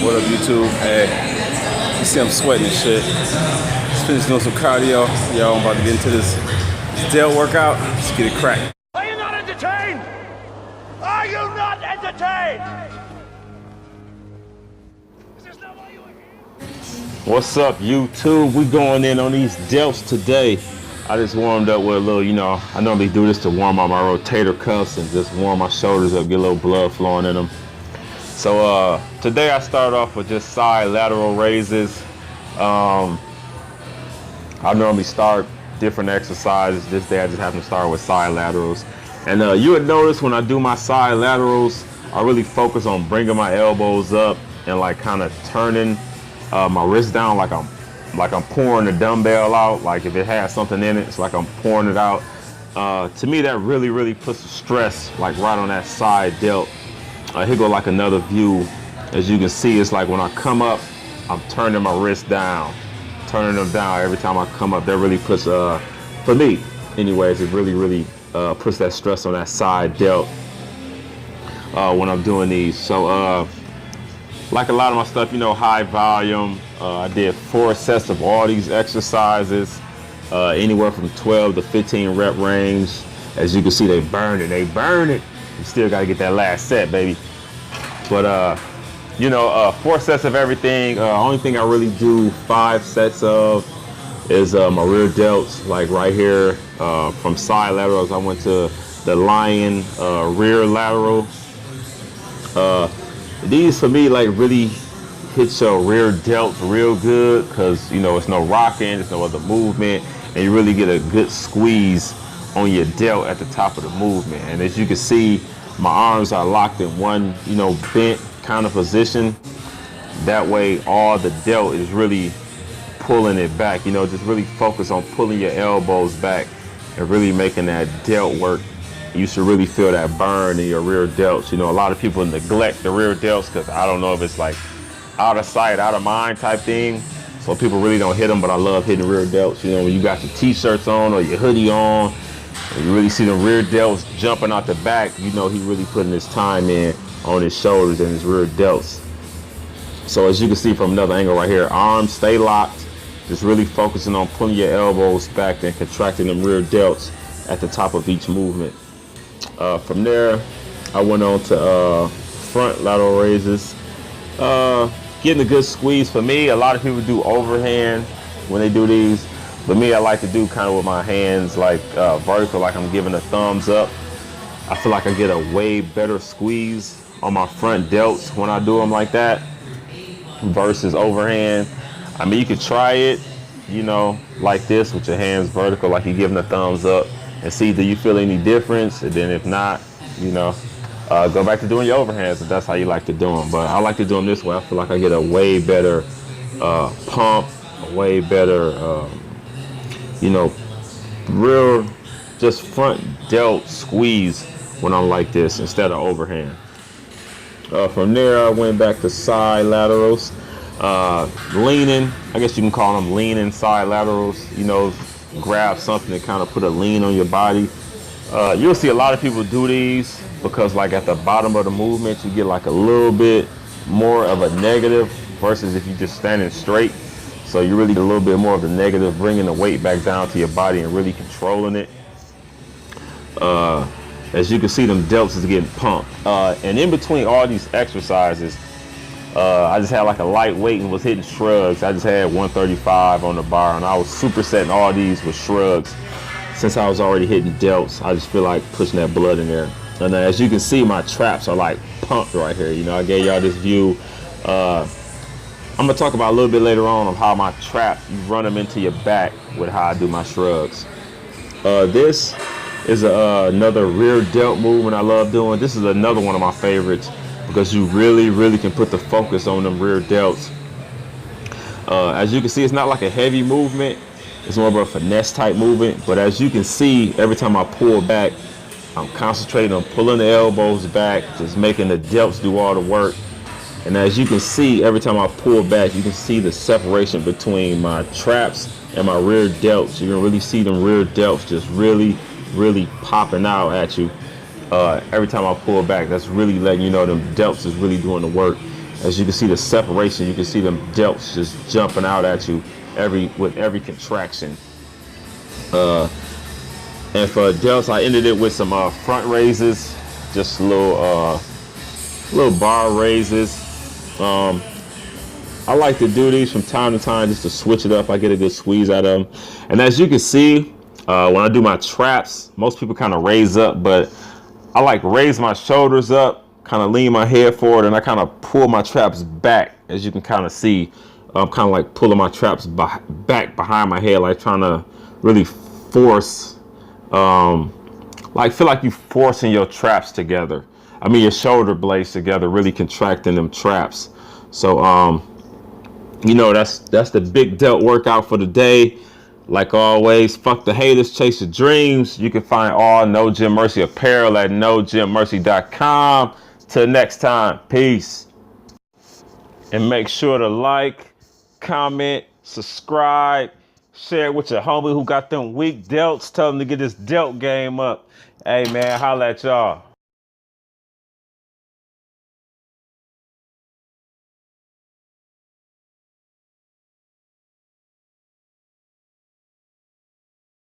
What up, YouTube? Hey, you see I'm sweating and shit. Just finished doing some cardio. Yo, I'm about to get into this Delt workout. Let's get it cracked. Are you not entertained? Are you not entertained? Is this not why you were here? What's up, YouTube? We going in on these delts today. I just warmed up with a little, I normally do this to warm up my rotator cuffs and just warm my shoulders up, get a little blood flowing in them. So today I start off with just side lateral raises. I normally start different exercises. This day I just happen to start with side laterals. And you would notice when I do my side laterals, I really focus on bringing my elbows up and like kind of turning my wrist down like I'm pouring the dumbbell out. Like if it has something in it, it's like I'm pouring it out. To me, that really puts the stress like right on that side delt. Here go like another view. As you can see, it's like when I come up, I'm turning my wrist down, turning them down every time I come up. That really puts, for me anyways, it really puts that stress on that side delt when I'm doing these. So like a lot of my stuff, high volume. I did 4 sets of all these exercises, anywhere from 12 to 15 rep range. As you can see, they burn it. You still got to get that last set, baby. But 4 sets of everything. Only thing I really do 5 sets of is my rear delts, like right here. From side laterals, I went to the lion rear lateral. These for me like really hit your rear delts real good, because it's no rocking, there's no other movement, and you really get a good squeeze on your delt at the top of the movement. And as you can see, my arms are locked in one bent kind of position. That way all the delt is really pulling it back. Just really focus on pulling your elbows back and really making that delt work. You should really feel that burn in your rear delts. A lot of people neglect the rear delts because I don't know if it's like out of sight, out of mind type thing. So people really don't hit them, but I love hitting rear delts. When you got your t-shirts on or your hoodie on, and you really see the rear delts jumping out the back, he really putting his time in on his shoulders and his rear delts. So as you can see from another angle right here, arms stay locked, just really focusing on pulling your elbows back and contracting them rear delts at the top of each movement. From there, I went on to front lateral raises. Getting a good squeeze. For me, a lot of people do overhand when they do these. For me, I like to do kind of with my hands like vertical, like I'm giving a thumbs up. I feel like I get a way better squeeze on my front delts when I do them like that versus overhand. I mean, you could try it, like this with your hands vertical, like you're giving a thumbs up, and see, do you feel any difference? And then if not, go back to doing your overhands if that's how you like to do them. But I like to do them this way. I feel like I get a way better pump, a way better, real just front delt squeeze when I'm like this instead of overhand. From there, I went back to side laterals. Leaning, I guess you can call them leaning side laterals. Grab something to kind of put a lean on your body. You'll see a lot of people do these because like at the bottom of the movement, you get like a little bit more of a negative versus if you're just standing straight. So you really get a little bit more of the negative, bringing the weight back down to your body and really controlling it. As you can see, them delts is getting pumped. And in between all these exercises, I just had like a light weight and was hitting shrugs. I just had 135 on the bar, and I was supersetting all these with shrugs. Since I was already hitting delts, I just feel like pushing that blood in there. And as you can see, my traps are like pumped right here. I gave y'all this view. I'm gonna talk about a little bit later on of how my traps, you run them into your back with how I do my shrugs. This is another rear delt movement I love doing. This is another one of my favorites because you really can put the focus on them rear delts. As you can see, it's not like a heavy movement. It's more of a finesse type movement. But as you can see, every time I pull back, I'm concentrating on pulling the elbows back, just making the delts do all the work. And as you can see, every time I pull back, you can see the separation between my traps and my rear delts. You can really see them rear delts just really popping out at you every time I pull back. That's really letting you know them delts is really doing the work. As you can see the separation, you can see them delts just jumping out at you with every contraction. And for delts, I ended it with some front raises, just little bar raises. I like to do these from time to time just to switch it up. I get a good squeeze out of them. And as you can see, when I do my traps, most people kind of raise up, but I like raise my shoulders up, kind of lean my head forward, and I kind of pull my traps back. As you can kind of see, I'm kind of like pulling my traps back behind my head, like trying to really force, like feel like you're forcing your traps together. I mean your shoulder blades together, really contracting them traps. So you know, that's the big delt workout for the day. Like always, fuck the haters, chase your dreams. You can find all No Gym Mercy apparel at nogymmercy.com. Till next time, peace. And make sure to like, comment, subscribe, share it with your homie who got them weak delts. Tell them to get this delt game up. Hey man, holla at y'all.